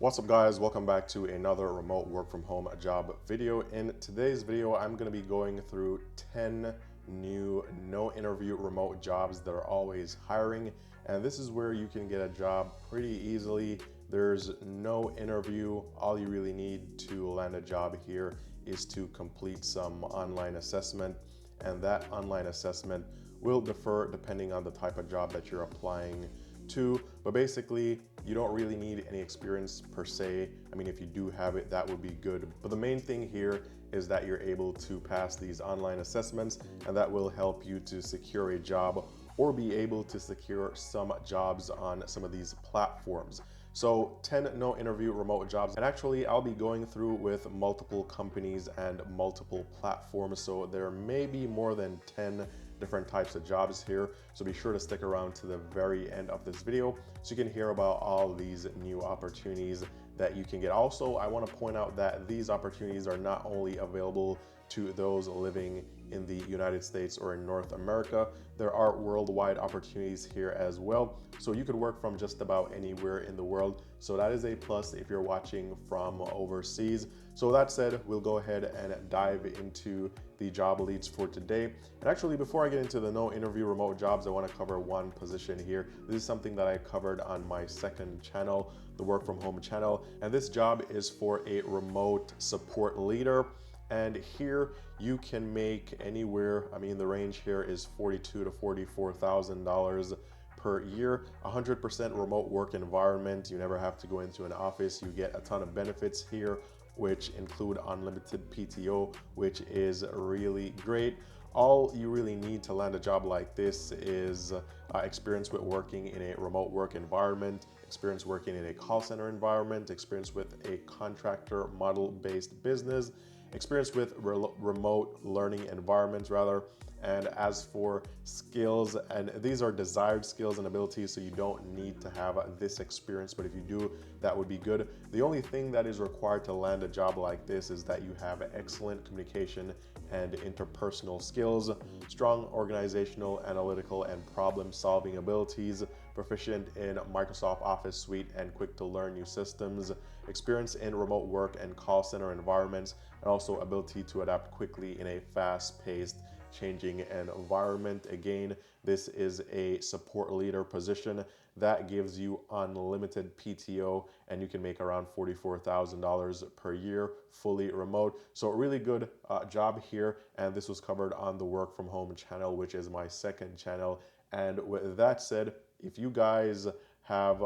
What's up guys, welcome back to another remote work from home job video. In today's video, I'm going to be going through 10 new no interview remote jobs that are always hiring. And this is where you can get a job pretty easily. There's no interview. All you really need to land a job here is to complete some online assessment. And that online assessment will differ depending on the type of job that you're applying to, but basically you don't really need any experience per se. I mean, if you do have it, that would be good, but the main thing here is that you're able to pass these online assessments, and that will help you to secure a job or be able to secure some jobs on some of these platforms. So 10 no interview remote jobs, and actually I'll be going through with multiple companies and multiple platforms, so there may be more than 10 different types of jobs here. So be sure to stick around to the very end of this video so you can hear about all these new opportunities that you can get. Also, I want to point out that these opportunities are not only available to those living in the United States or in North America. There are worldwide opportunities here as well. So you could work from just about anywhere in the world. So that is a plus if you're watching from overseas. So that said, we'll go ahead and dive into the job leads for today. And actually, before I get into the no interview remote jobs, I want to cover one position here. This is something that I covered on my second channel, the work from home channel. And this job is for a remote support leader. And here you can make anywhere, I mean, the range here is $42,000 to $44,000 per year, 100% remote work environment. You never have to go into an office. You get a ton of benefits here, which include unlimited PTO, which is really great. All you really need to land a job like this is experience with working in a remote work environment, experience working in a call center environment, experience with a contractor model-based business, experience with remote learning environments rather. And as for skills, and these are desired skills and abilities, so you don't need to have this experience, but if you do, that would be good. The only thing that is required to land a job like this is that you have excellent communication and interpersonal skills, strong organizational, analytical, and problem-solving abilities, proficient in Microsoft Office suite and quick to learn new systems, experience in remote work and call center environments, and also ability to adapt quickly in a fast-paced changing environment. Again, this is a support leader position that gives you unlimited PTO, and you can make around $44,000 per year fully remote. So a really good job here, and this was covered on the work from home channel, which is my second channel. And with that said, if you guys have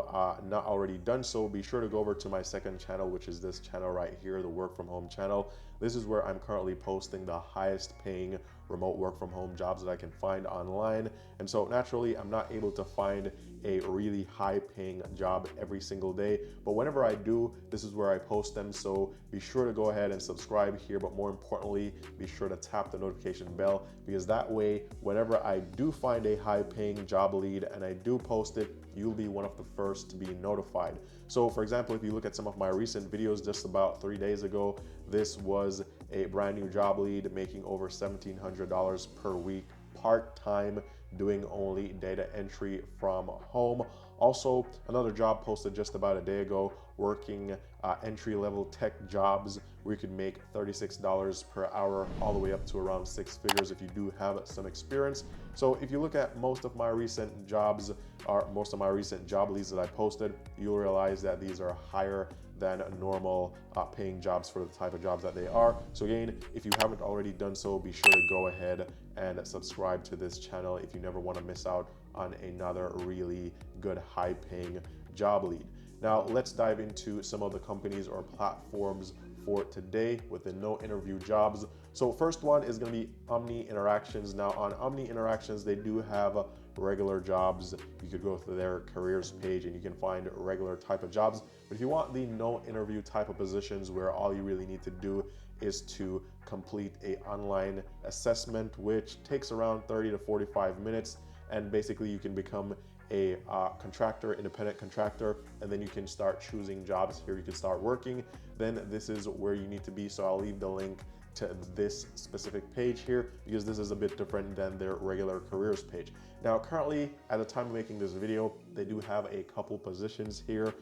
not already done so, be sure to go over to my second channel, which is this channel right here, the work from home channel. This is where I'm currently posting the highest paying remote work from home jobs that I can find online. And so naturally, I'm not able to find a really high paying job every single day, but whenever I do, this is where I post them. So be sure to go ahead and subscribe here, but more importantly, be sure to tap the notification bell, because that way, whenever I do find a high paying job lead and I do post it, you'll be one of the first to be notified. So for example, if you look at some of my recent videos just about 3 days ago, this was a brand new job lead making over $1,700 per week, part-time, doing only data entry from home. Also, another job posted just about a day ago, working entry-level tech jobs where you could make $36 per hour all the way up to around 6 figures if you do have some experience. So if you look at most of my recent jobs, or most of my recent job leads that I posted, you'll realize that these are higher than normal paying jobs for the type of jobs that they are. So again, if you haven't already done so, be sure to go ahead and subscribe to this channel if you never want to miss out on another really good high paying job lead. Now let's dive into some of the companies or platforms for today with the no interview jobs. So first one is going to be Omni Interactions. Now on Omni Interactions, they do have regular jobs. You could go to their careers page and you can find regular type of jobs. But if you want the no interview type of positions where all you really need to do is to complete a online assessment, which takes around 30 to 45 minutes, and basically you can become a contractor, independent contractor, and then you can start choosing jobs here. You can start working. Then this is where you need to be. So I'll leave the link to this specific page here because this is a bit different than their regular careers page. Now, currently, at the time of making this video, they do have a couple positions here.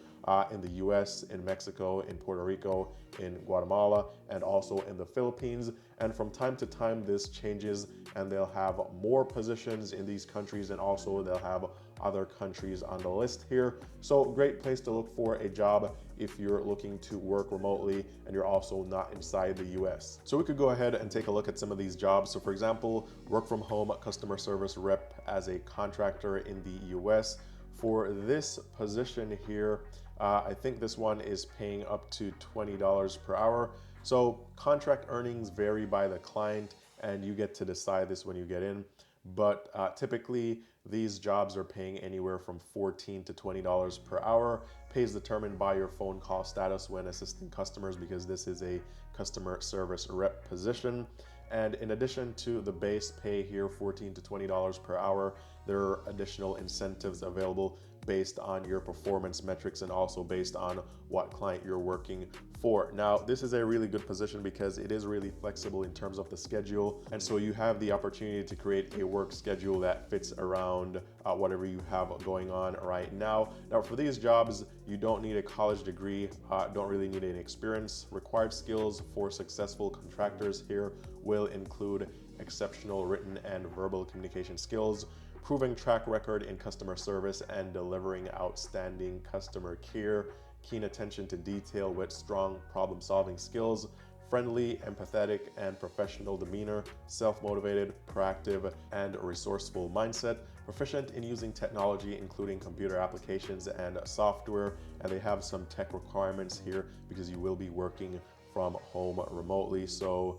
in the US, in Mexico, in Puerto Rico, in Guatemala, and also in the Philippines. And from time to time, this changes, and they'll have more positions in these countries, and also they'll have other countries on the list here. So great place to look for a job if you're looking to work remotely and you're also not inside the US. So we could go ahead and take a look at some of these jobs. So for example, work from home customer service rep as a contractor in the US. For this position here, I think this one is paying up to $20 per hour. So contract earnings vary by the client, and you get to decide this when you get in. But typically, these jobs are paying anywhere from $14 to $20 per hour. Pay is determined by your phone call status when assisting customers, because this is a customer service rep position. And in addition to the base pay here, $14 to $20 per hour, there are additional incentives available based on your performance metrics and also based on what client you're working for. Now, this is a really good position because it is really flexible in terms of the schedule. And so you have the opportunity to create a work schedule that fits around whatever you have going on right now. Now, for these jobs, you don't need a college degree, don't really need any experience. Required skills for successful contractors here will include exceptional written and verbal communication skills, proven track record in customer service and delivering outstanding customer care, keen attention to detail with strong problem-solving skills, friendly, empathetic, and professional demeanor, self-motivated, proactive, and resourceful mindset, proficient in using technology, including computer applications and software. And they have some tech requirements here because you will be working from home remotely. So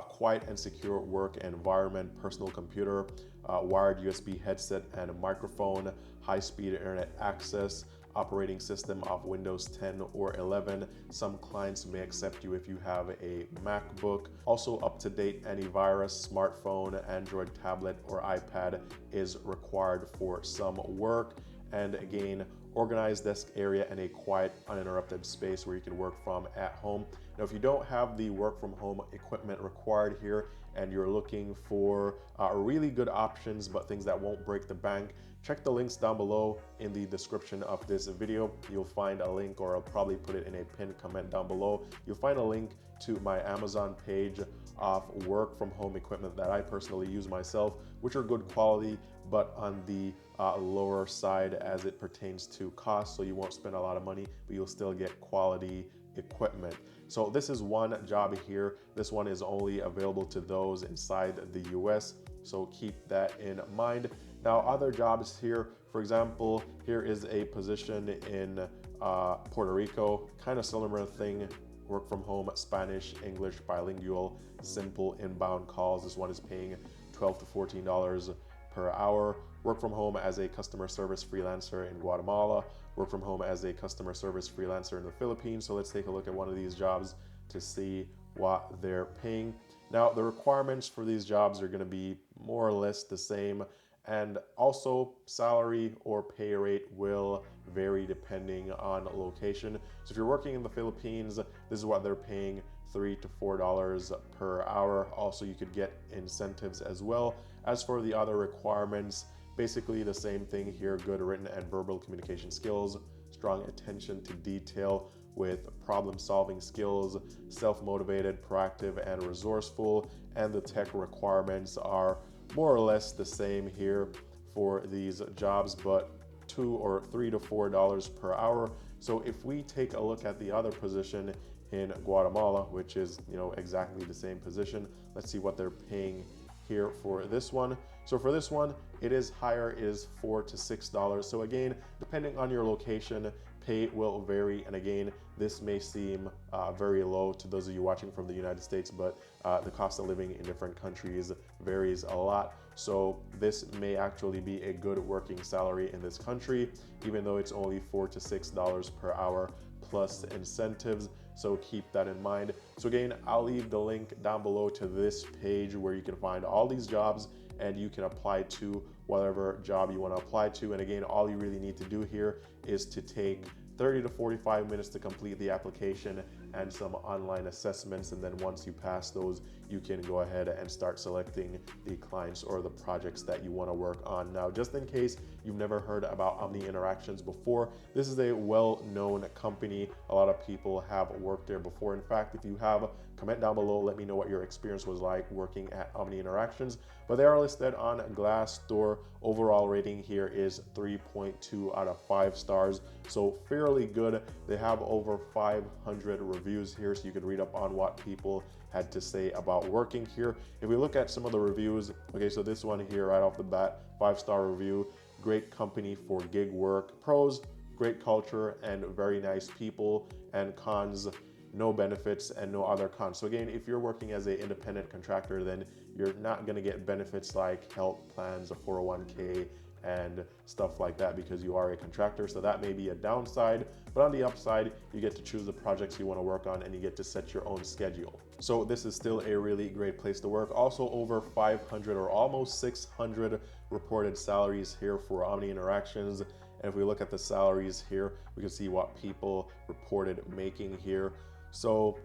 quiet and secure work environment, personal computer, wired USB headset and a microphone, high-speed internet access, operating system of Windows 10 or 11. Some clients may accept you if you have a MacBook. Also, up-to-date antivirus, smartphone, Android tablet, or iPad is required for some work. And again, organized desk area and a quiet, uninterrupted space where you can work from at home. Now, if you don't have the work from home equipment required here and you're looking for really good options, but things that won't break the bank, check the links down below in the description of this video. You'll find a link, or I'll probably put it in a pinned comment down below. You'll find a link to my Amazon page of work from home equipment that I personally use myself, which are good quality, but on the lower side as it pertains to cost. So you won't spend a lot of money, but you'll still get quality equipment. So this is one job here. This one is only available to those inside the US. So keep that in mind. Now, other jobs here, for example, here is a position in Puerto Rico, kind of similar thing, work from home, Spanish, English, bilingual, simple inbound calls. This one is paying $12 to $14 per hour. Work from home as a customer service freelancer in Guatemala, work from home as a customer service freelancer in the Philippines. So let's take a look at one of these jobs to see what they're paying. Now, the requirements for these jobs are going to be more or less the same, and also salary or pay rate will vary depending on location. So if you're working in the Philippines, this is what they're paying, $3 to $4 per hour. Also, you could get incentives as well. As for the other requirements, basically the same thing here: good written and verbal communication skills, strong attention to detail with problem-solving skills, self-motivated, proactive, and resourceful. And the tech requirements are more or less the same here for these jobs, but $2 or $3 to $4 per hour. So if we take a look at the other position in Guatemala, which is exactly the same position, let's see what they're paying here for this one. So for this one, it is higher, it is $4 to $6. So again, depending on your location, pay will vary. And again, this may seem very low to those of you watching from the United States, but the cost of living in different countries varies a lot. So this may actually be a good working salary in this country, even though it's only $4 to $6 per hour plus incentives. So keep that in mind. So again, I'll leave the link down below to this page where you can find all these jobs and you can apply to whatever job you want to apply to. And again, all you really need to do here is to take 30 to 45 minutes to complete the application and some online assessments. And then once you pass those, you can go ahead and start selecting the clients or the projects that you want to work on. Now, just in case you've never heard about Omni Interactions before, this is a well-known company. A lot of people have worked there before. In fact, if you have, comment down below, let me know what your experience was like working at Omni Interactions. But they are listed on Glassdoor. Overall rating here is 3.2 out of 5 stars, so fairly good. They have over 500 reviews here, so you can read up on what people had to say about working here. If we look at some of the reviews, okay, so this one here right off the bat, 5-star review: great company for gig work. Pros: great culture and very nice people. And cons: no benefits and no other cons. So again, if you're working as an independent contractor, then you're not going to get benefits like health plans, a 401k, and stuff like that because you are a contractor. So that may be a downside, but on the upside, you get to choose the projects you want to work on and you get to set your own schedule. So this is still a really great place to work. Also, over 500 or almost 600 reported salaries here for Omni Interactions. And if we look at the salaries here, we can see what people reported making here. So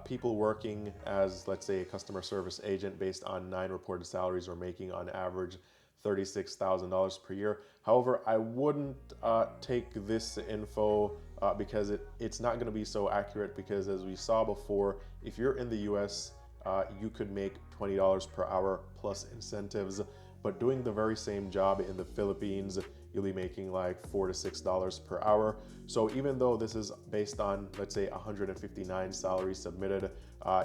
people working as, let's say, a customer service agent based on 9 reported salaries are making on average $36,000 per year. However, I wouldn't take this info because it's not going to be so accurate, because as we saw before, if you're in the US, you could make $20 per hour plus incentives, but doing the very same job in the Philippines, you'll be making like $4 to $6 per hour. So even though this is based on, let's say, 159 salaries submitted,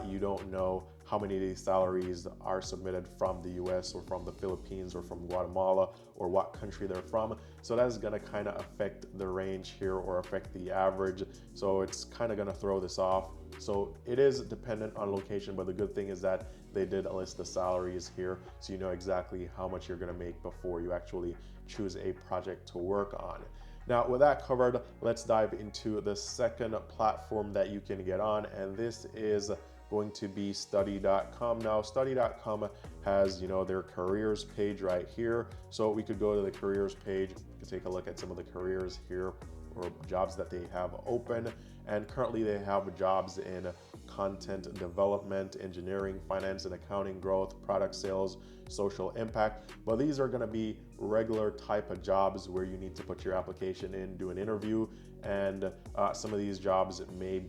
you don't know how many of these salaries are submitted from the US or from the Philippines or from Guatemala or what country they're from. So that's gonna kind of affect the range here or affect the average. So it's kind of gonna throw this off. So it is dependent on location, but the good thing is that they did list the salaries here, so you know exactly how much you're gonna make before you actually choose a project to work on. Now, with that covered, let's dive into the second platform that you can get on, and this is going to be study.com. Now, study.com has, their careers page right here. So we could go to the careers page, you can take a look at some of the careers here or jobs that they have open. And currently they have jobs in content development, engineering, finance and accounting, growth, product sales, social impact. But these are going to be regular type of jobs where you need to put your application in, do an interview, and some of these jobs may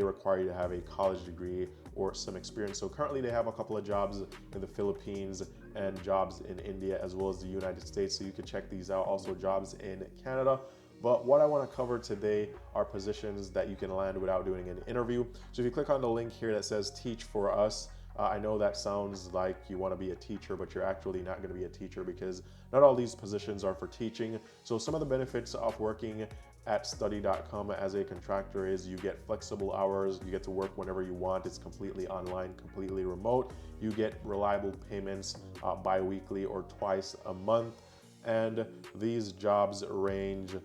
require you to have a college degree or some experience. So currently they have a couple of jobs in the Philippines and jobs in India as well as the United States. So you can check these out. Also jobs in Canada. But what I want to cover today are positions that you can land without doing an interview. So if you click on the link here that says Teach for Us, I know that sounds like you want to be a teacher, but you're actually not going to be a teacher because not all these positions are for teaching. So some of the benefits of working at study.com as a contractor is you get flexible hours, you get to work whenever you want, it's completely online, completely remote, you get reliable payments bi-weekly or twice a month, and these jobs range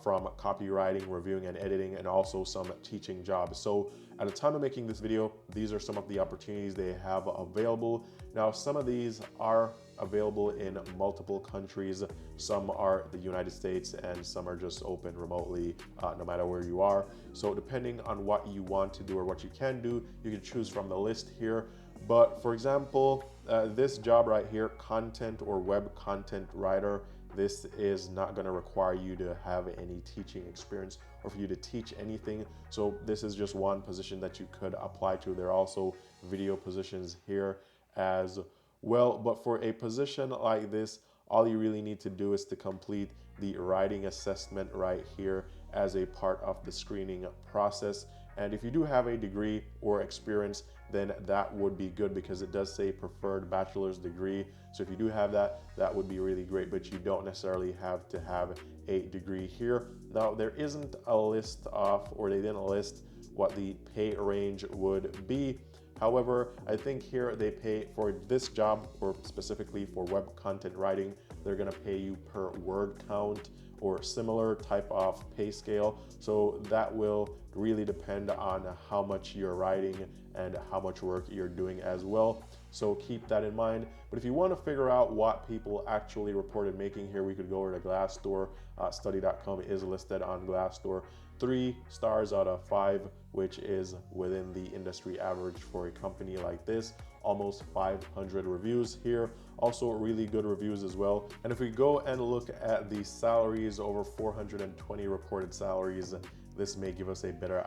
from copywriting, reviewing and editing, and also some teaching jobs. So at the time of making this video, these are some of the opportunities they have available. Now, some of these are available in multiple countries. Some are the United States and some are just open remotely, no matter where you are. So depending on what you want to do or what you can do, you can choose from the list here. But for example, this job right here, content or web content writer, this is not going to require you to have any teaching experience or for you to teach anything. So this is just one position that you could apply to. There are also video positions here as well. But for a position like this, all you really need to do is to complete the writing assessment right here as a part of the screening process. And if you do have a degree or experience, then that would be good because it does say preferred bachelor's degree. So if you do have that, that would be really great, but you don't necessarily have to have a degree here. Now, there isn't a list of, or they didn't list what the pay range would be. However, I think here they pay for this job, or specifically for web content writing, they're gonna pay you per word count or similar type of pay scale. So that will really depend on how much you're writing and how much work you're doing as well. So keep that in mind. But if you want to figure out what people actually reported making here, we could go over to Glassdoor. Study.com is listed on Glassdoor. 3 stars out of 5, which is within the industry average for a company like this. Almost 500 reviews here. Also really good reviews as well. And if we go and look at the salaries, over 420 reported salaries, this may give us a better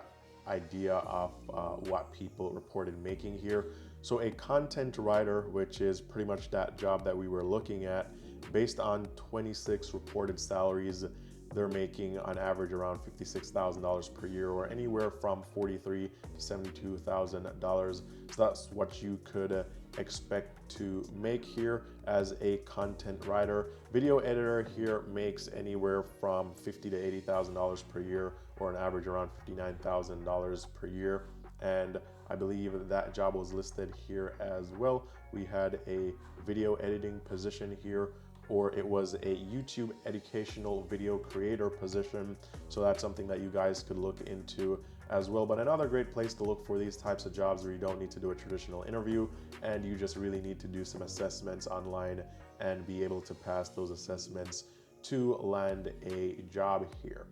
idea of what people reported making here. So a content writer, which is pretty much that job that we were looking at, based on 26 reported salaries, they're making on average around $56,000 per year, or anywhere from $43,000 to $72,000. So that's what you could expect to make here as a content writer. Video editor here makes anywhere from $50,000 to $80,000 per year, or an average around $59,000 per year. And I believe that job was listed here as well. We had a video editing position here, or it was a YouTube educational video creator position. So that's something that you guys could look into as well. But another great place to look for these types of jobs where you don't need to do a traditional interview and you just really need to do some assessments online and be able to pass those assessments to land a job here.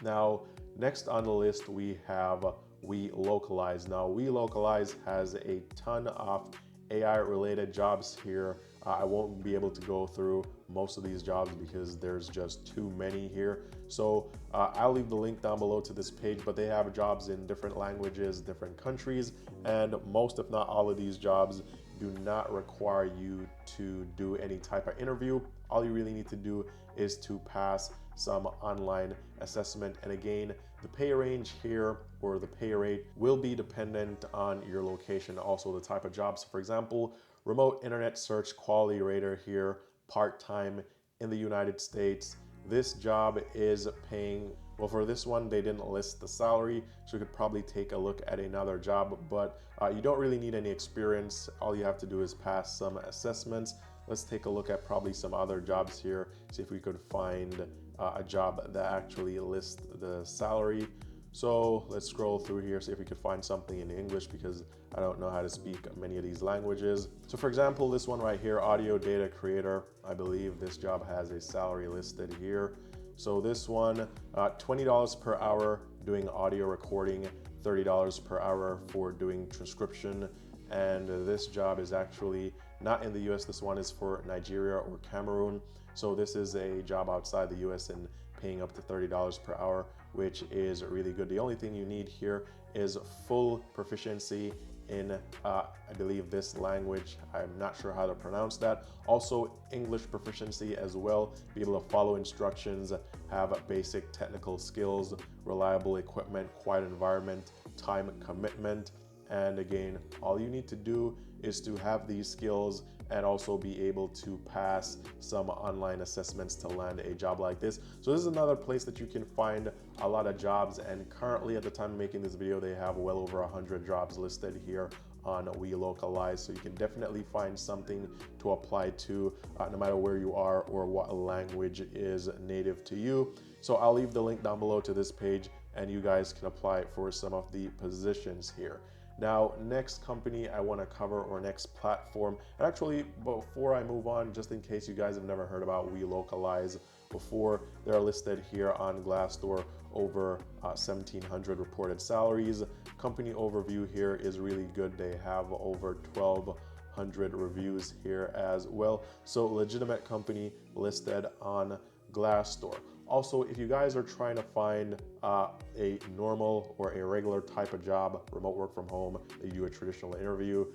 Now, next on the list, we have Welocalize. Now, Welocalize has a ton of AI related jobs here. I won't be able to go through most of these jobs because there's just too many here. So I'll leave the link down below to this page, but they have jobs in different languages, different countries, and most, if not all of these jobs do not require you to do any type of interview. All you really need to do is to pass some online assessment. And again, the pay range here, or the pay rate, will be dependent on your location, also the type of jobs. For example, remote internet search quality rater here, part-time in the United States. This job is paying, well, for this one, they didn't list the salary, so you could probably take a look at another job, but you don't really need any experience. All you have to do is pass some assessments. Let's take a look at probably some other jobs here, see if we could find a job that actually lists the salary. So let's scroll through here, see if we could find something in English, because I don't know how to speak many of these languages. So for example, this one right here, audio data creator, I believe this job has a salary listed here. So this one, $20 per hour doing audio recording, $30 per hour for doing transcription. And this job is actually not in the US. This one is for Nigeria or Cameroon. So this is a job outside the US and paying up to $30 per hour, which is really good. The only thing you need here is full proficiency in, I believe, this language. I'm not sure how to pronounce that. Also English proficiency as well, be able to follow instructions, have basic technical skills, reliable equipment, quiet environment, time commitment. And again, all you need to do is to have these skills and also be able to pass some online assessments to land a job like this. So this is another place that you can find a lot of jobs, and currently at the time of making this video, they have well over 100 jobs listed here on Welocalize. So you can definitely find something to apply to no matter where you are or what language is native to you. So I'll leave the link down below to this page and you guys can apply for some of the positions here. Now, next company I want to cover, or next platform, and actually before I move on, just in case you guys have never heard about Welocalize before, they're listed here on Glassdoor, over 1,700 reported salaries. Company overview here is really good. They have over 1,200 reviews here as well. So legitimate company listed on Glassdoor. Also, if you guys are trying to find a normal or a regular type of job, remote work from home, you do a traditional interview,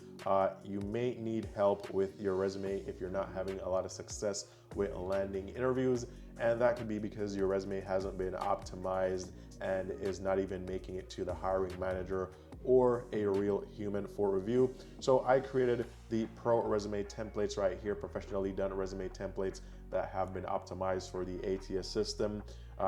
you may need help with your resume if you're not having a lot of success with landing interviews. And that could be because your resume hasn't been optimized and is not even making it to the hiring manager or a real human for review. So I created the pro resume templates right here, professionally done resume templates that have been optimized for the ATS system.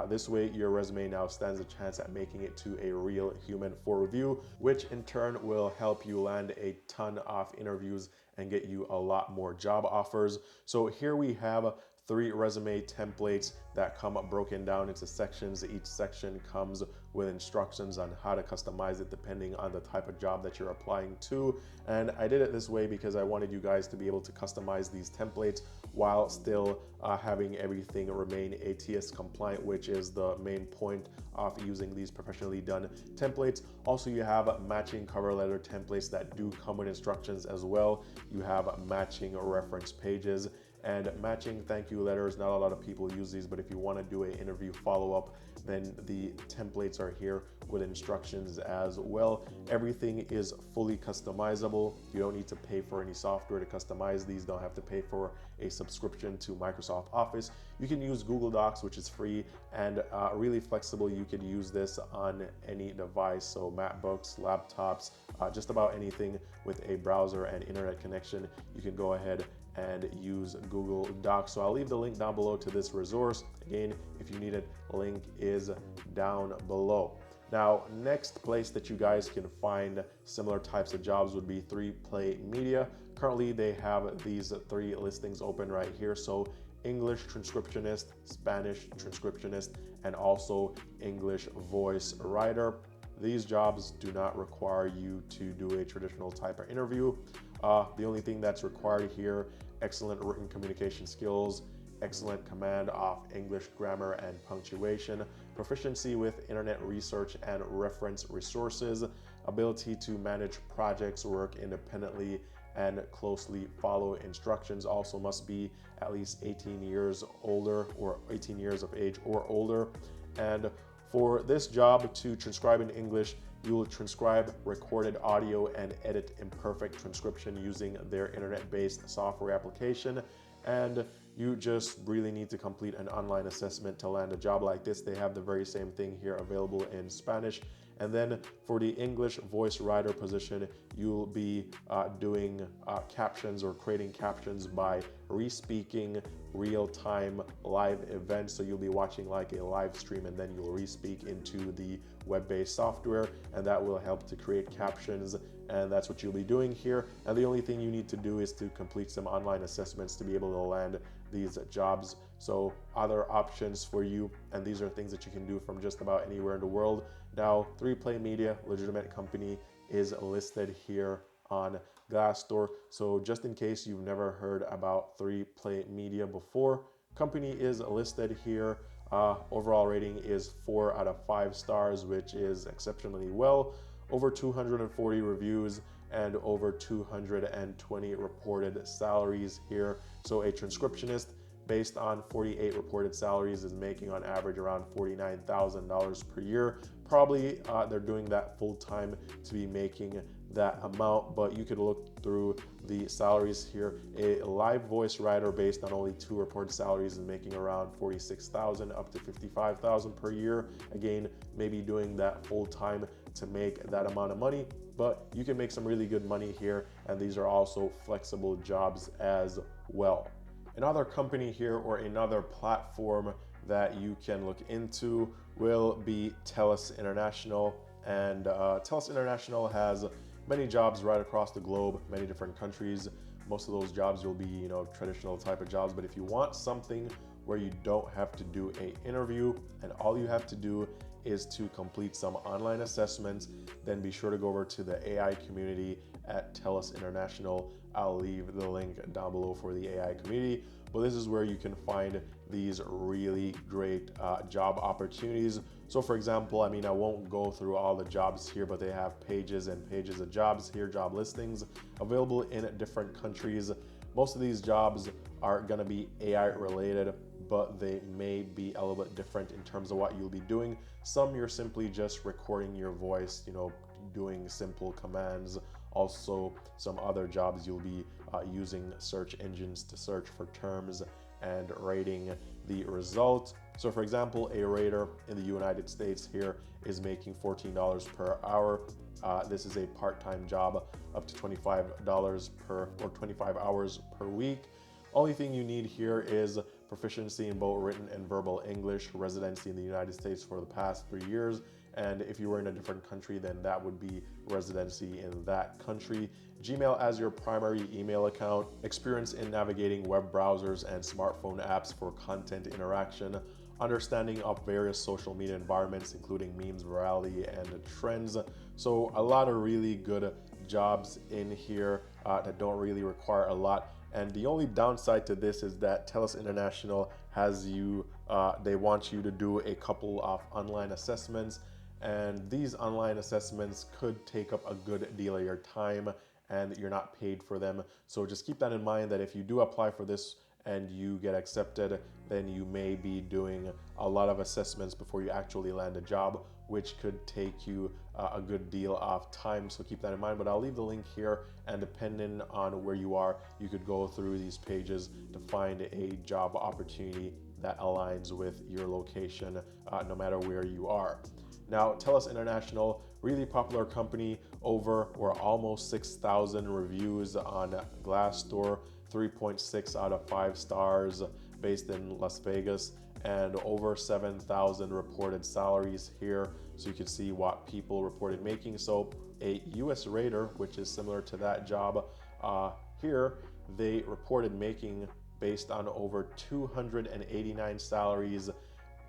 This way, your resume now stands a chance at making it to a real human for review, which in turn will help you land a ton of interviews and get you a lot more job offers. So here we have 3 resume templates that come broken down into sections. Each section comes with instructions on how to customize it depending on the type of job that you're applying to. And I did it this way because I wanted you guys to be able to customize these templates while still having everything remain ATS compliant, which is the main point of using these professionally done templates. Also, you have matching cover letter templates that do come with instructions as well. You have matching reference pages and matching thank you letters. Not a lot of people use these, but if you want to do an interview follow-up, then the templates are here with instructions as well. Everything is fully customizable. You don't need to pay for any software to customize these. Don't have to pay for a subscription to Microsoft Office. You can use Google Docs, which is free and really flexible. You could use this on any device, so MacBooks, laptops, just about anything with a browser and internet connection. You can go ahead and use Google Docs. So I'll leave the link down below to this resource. Again, if you need it, link is down below. Now, next place that you guys can find similar types of jobs would be 3Play Media. Currently, they have these 3 listings open right here. So English transcriptionist, Spanish transcriptionist, and also English voice writer. These jobs do not require you to do a traditional type of interview. The only thing that's required here, excellent written communication skills, excellent command of English grammar and punctuation, proficiency with internet research and reference resources, ability to manage projects, work independently, and closely follow instructions. Also must be at least 18 years older or 18 years of age or older. And for this job to transcribe in English, you will transcribe recorded audio and edit imperfect transcription using their internet-based software application. And you just really need to complete an online assessment to land a job like this. They have the very same thing here available in Spanish. And then for the English voice writer position, you'll be doing captions or creating captions by re-speaking real-time live events. So you'll be watching like a live stream and then you'll re-speak into the web-based software, and that will help to create captions. And that's what you'll be doing here. And the only thing you need to do is to complete some online assessments to be able to land these jobs. So other options for you, and these are things that you can do from just about anywhere in the world. Now, 3Play Media, legitimate company, is listed here on Glassdoor. So just in case you've never heard about 3Play Media before, company is listed here. Overall rating is 4 out of 5 stars, which is exceptionally well. Over 240 reviews and over 220 reported salaries here. So a transcriptionist, based on 48 reported salaries, is making on average around $49,000 per year. Probably they're doing that full time to be making that amount, but you could look through the salaries here. A live voice writer, based on only 2 reported salaries, is making around $46,000 up to $55,000 per year. Again, maybe doing that full time to make that amount of money, but you can make some really good money here, and these are also flexible jobs as well. Another company here, or another platform that you can look into, will be Telus International. And Telus International has many jobs right across the globe, many different countries. Most of those jobs will be, traditional type of jobs. But if you want something where you don't have to do an interview and all you have to do is to complete some online assessments, then be sure to go over to the AI community at Telus International. I'll leave the link down below for the AI community. But this is where you can find these really great job opportunities. So for example, I won't go through all the jobs here, but they have pages and pages of jobs here, job listings available in different countries. Most of these jobs are gonna be AI related, but they may be a little bit different in terms of what you'll be doing. Some you're simply just recording your voice, doing simple commands. Also, some other jobs you'll be using search engines to search for terms and rating the result. So for example, a rater in the United States here is making $14 per hour. This is a part-time job up to $25 per, or 25 hours per week. Only thing you need here is proficiency in both written and verbal English, residency in the United States for the past 3 years, And if you were in a different country, then that would be residency in that country. Gmail as your primary email account, experience in navigating web browsers and smartphone apps for content interaction, understanding of various social media environments, including memes, virality, and trends. So a lot of really good jobs in here that don't really require a lot. And the only downside to this is that Telus International has you, they want you to do a couple of online assessments, and these online assessments could take up a good deal of your time and you're not paid for them. So just keep that in mind, that if you do apply for this and you get accepted, then you may be doing a lot of assessments before you actually land a job, which could take you a good deal of time. So keep that in mind, but I'll leave the link here, and depending on where you are, you could go through these pages to find a job opportunity that aligns with your location, no matter where you are. Now, Telus International, really popular company, over or almost 6,000 reviews on Glassdoor, 3.6 out of 5 stars, based in Las Vegas, and over 7,000 reported salaries here. So you can see what people reported making. So a US rater, which is similar to that job, here they reported making based on over 289 salaries.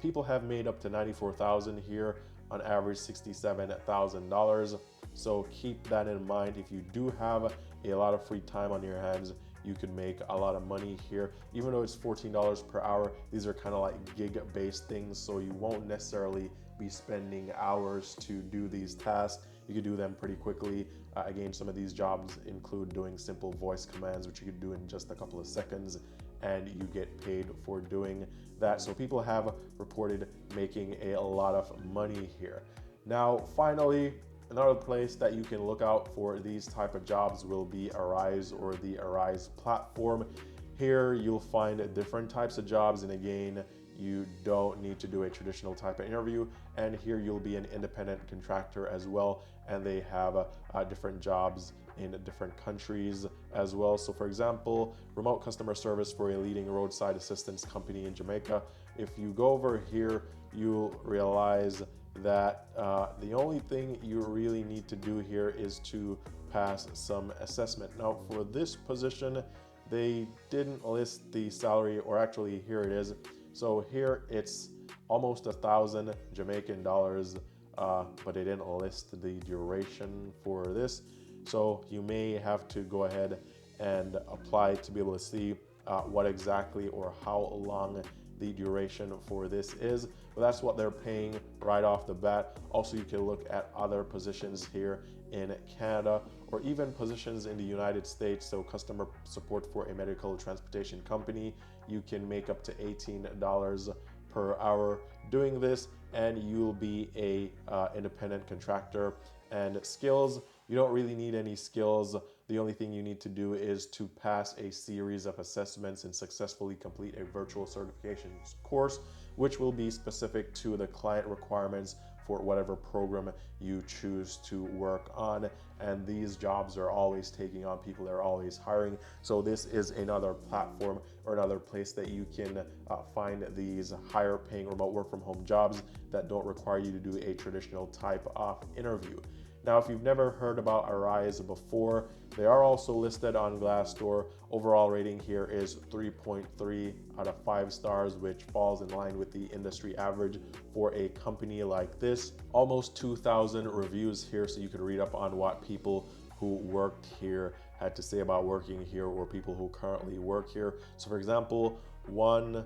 People have made up to 94,000 here, on average $67,000. So keep that in mind. If you do have a lot of free time on your hands, you can make a lot of money here. Even though it's $14 per hour, these are kind of like gig-based things, so you won't necessarily be spending hours to do these tasks. You can do them pretty quickly. Again, some of these jobs include doing simple voice commands, which you can do in just a couple of seconds, and you get paid for doing that. So people have reported making a lot of money here. Now, finally, another place that you can look out for these type of jobs will be Arise, or the Arise platform. Here you'll find different types of jobs, and again, you don't need to do a traditional type of interview. And here you'll be an independent contractor as well, and they have different jobs in different countries as well. So for example, remote customer service for a leading roadside assistance company in Jamaica. If you go over here, you'll realize that the only thing you really need to do here is to pass some assessment. Now for this position, they didn't list the salary, or actually here it is. So here it's almost 1,000 Jamaican dollars, but they didn't list the duration for this. So you may have to go ahead and apply to be able to see what exactly or how long the duration for this is. But that's what they're paying right off the bat. Also, you can look at other positions here in Canada, or even positions in the United States. So customer support for a medical transportation company, you can make up to $18 per hour doing this, and you'll be a independent contractor. And skills, you don't really need any skills. The only thing you need to do is to pass a series of assessments and successfully complete a virtual certification course, which will be specific to the client requirements for whatever program you choose to work on. And these jobs are always taking on people, they're always hiring. So this is another platform or another place that you can find these higher paying remote work from home jobs that don't require you to do a traditional type of interview. Now, if you've never heard about Arise before, they are also listed on Glassdoor. Overall rating here is 3.3 out of 5 stars, which falls in line with the industry average for a company like this. Almost 2,000 reviews here, so you can read up on what people who worked here had to say about working here, or people who currently work here. So for example, one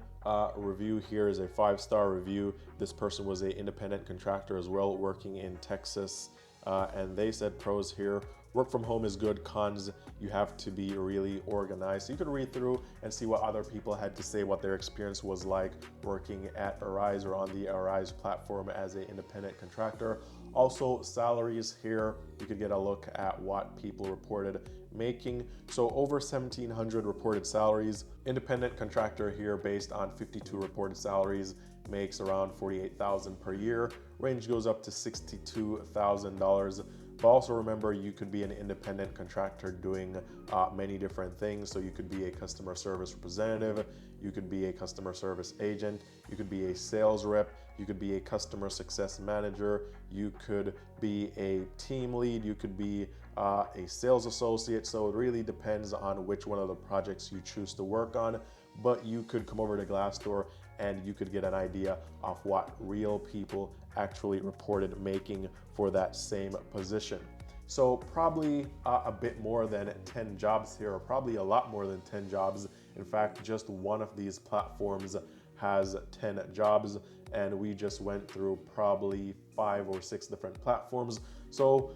review here is a 5-star review. This person was an independent contractor as well, working in Texas. And they said pros here: work from home is good. Cons, you have to be really organized. So you could read through and see what other people had to say, what their experience was like working at Arise or on the Arise platform as an independent contractor. Also, salaries here, you could get a look at what people reported making. So over 1,700 reported salaries. Independent contractor here, based on 52 reported salaries, makes around $48,000 per year. range goes up to $62,000. But also remember, you could be an independent contractor doing many different things. So you could be a customer service representative, you could be a customer service agent, you could be a sales rep, you could be a customer success manager, you could be a team lead, you could be a sales associate. So it really depends on which one of the projects you choose to work on. But you could come over to Glassdoor and you could get an idea of what real people actually reported making for that same position. So probably a bit more than 10 jobs here, or probably a lot more than 10 jobs. In fact, just one of these platforms has 10 jobs, and we just went through probably 5 or 6 different platforms. So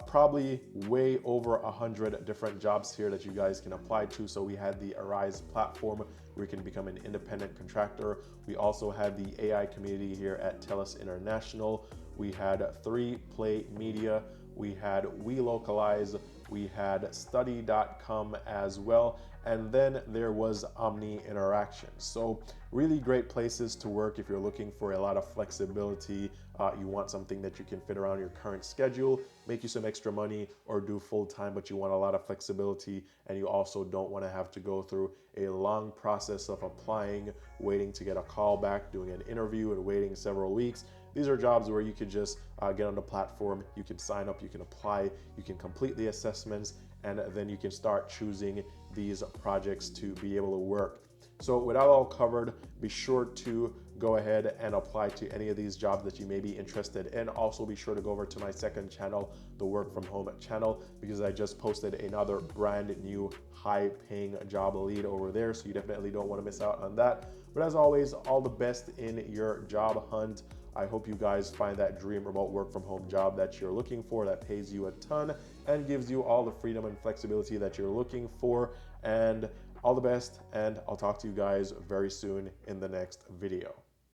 probably way over 100 different jobs here that you guys can apply to. So we had the Arise platform where you can become an independent contractor. We also had the AI community here at Telus International. We had 3Play Media. We had Welocalize. We had study.com as well. And then there was Omni Interactions. So really great places to work if you're looking for a lot of flexibility. You want something that you can fit around your current schedule, make you some extra money, or do full time, but you want a lot of flexibility, and you also don't want to have to go through a long process of applying, waiting to get a call back, doing an interview, and waiting several weeks. These are jobs where you could just get on the platform, you can sign up, you can apply, you can complete the assessments, and then you can start choosing these projects to be able to work. So with that all covered, be sure to go ahead and apply to any of these jobs that you may be interested in. Also be sure to go over to my second channel, the Work From Home channel, because I just posted another brand new high paying job lead over there. So you definitely don't want to miss out on that. But as always, all the best in your job hunt. I hope you guys find that dream remote work from home job that you're looking for, that pays you a ton and gives you all the freedom and flexibility that you're looking for. And all the best, and I'll talk to you guys very soon in the next video.